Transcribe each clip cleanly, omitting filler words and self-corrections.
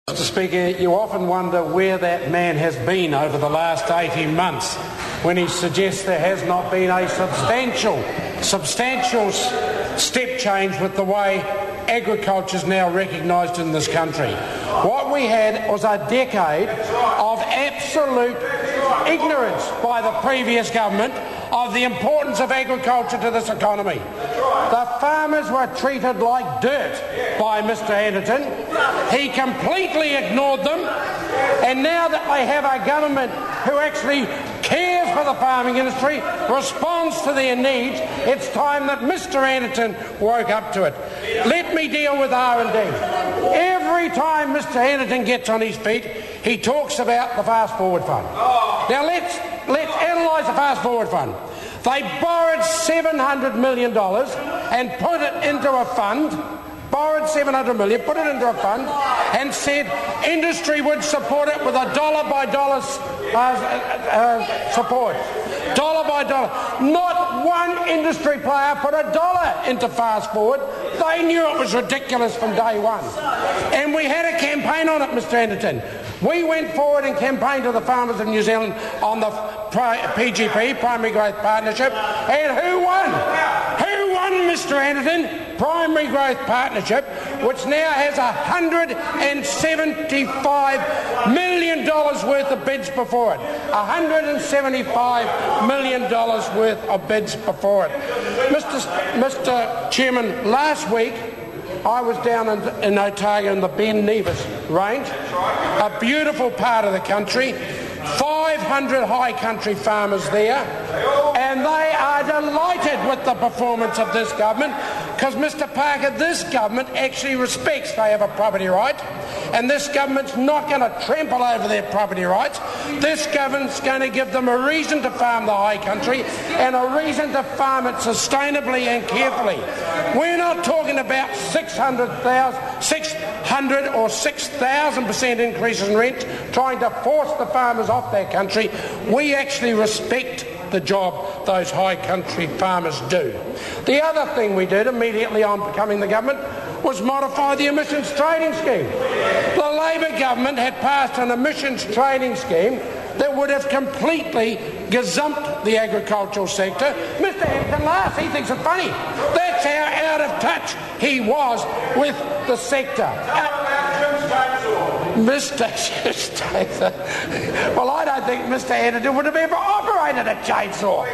Mr. Speaker, you often wonder where that man has been over the last 18 months when he suggests there has not been a substantial step change with the way agriculture is now recognised in this country. What we had was a decade of absolute ignorance by the previous government of the importance of agriculture to this economy. The farmers were treated like dirt by Mr Anderton. He completely ignored them, and now that they have a government who actually cares for the farming industry, responds to their needs, it's time that Mr Anderton woke up to it. Let me deal with R&D. Every time Mr Anderton gets on his feet, he talks about the Fast Forward Fund. Now let's analyse the Fast Forward Fund. They borrowed $700 million and put it into a fund, borrowed $700 million, put it into a fund, and said industry would support it with a dollar-by-dollar support. Dollar by dollar. Not one industry player put a dollar into Fast Forward. They knew it was ridiculous from day one. And we had a campaign on it, Mr Anderton. We went forward and campaigned to the farmers of New Zealand on the PGP, Primary Growth Partnership, and who won? Who won, Mr Anderton? Primary Growth Partnership, which now has $175 million worth of bids before it. $175 million worth of bids before it. Mr Chairman, last week I was down in Otago in the Ben Nevis range, a beautiful part of the country, 500 high country farmers there, and they are delighted with the performance of this government because, Mr Parker, this government actually respects they have a property right, and this government's not going to trample over their property rights. This government's going to give them a reason to farm the high country and a reason to farm it sustainably and carefully. We're not talking about 600 or 6,000% increases in rent trying to force the farmers off their country. We actually respect the job those high country farmers do. The other thing we did immediately on becoming the government was modify the emissions trading scheme. The Labor government had passed an emissions trading scheme that would have completely gazumped the agricultural sector. Mr Hampton laughs, he thinks it's funny. That's how out of touch he was with the sector. Well, I don't think Mr Anderton would have ever operated a chainsaw.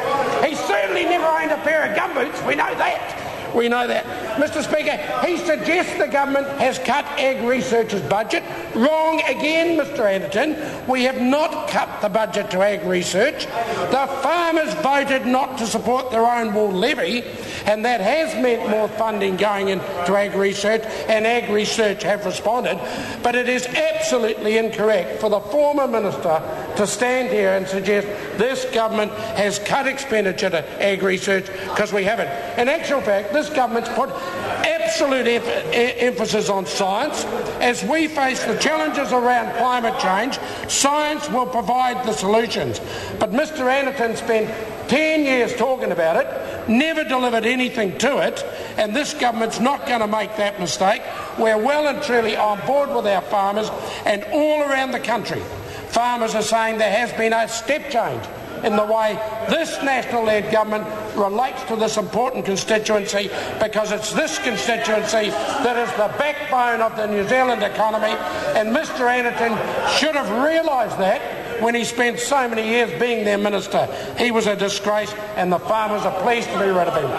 He certainly never owned a pair of gumboots, we know that. We know that. Mr Speaker, he suggests the government has cut Ag Research's budget. Wrong again, Mr Anderton. We have not cut the budget to Ag Research. The farmers voted not to support their own wool levy, and that has meant more funding going into Ag Research, and Ag Research have responded. But it is absolutely incorrect for the former minister to stand here and suggest this government has cut expenditure to Ag Research, because we haven't. In actual fact, this government's put absolute emphasis on science. As we face the challenges around climate change, science will provide the solutions. But Mr Anderton spent 10 years talking about it, never delivered anything to it, and this government's not going to make that mistake. We're well and truly on board with our farmers, and all around the country, farmers are saying there has been a step change in the way this national-led government relates to this important constituency, because it's this constituency that is the backbone of the New Zealand economy, and Mr Anderton should have realised that when he spent so many years being their minister. He was a disgrace, and the farmers are pleased to be rid of him.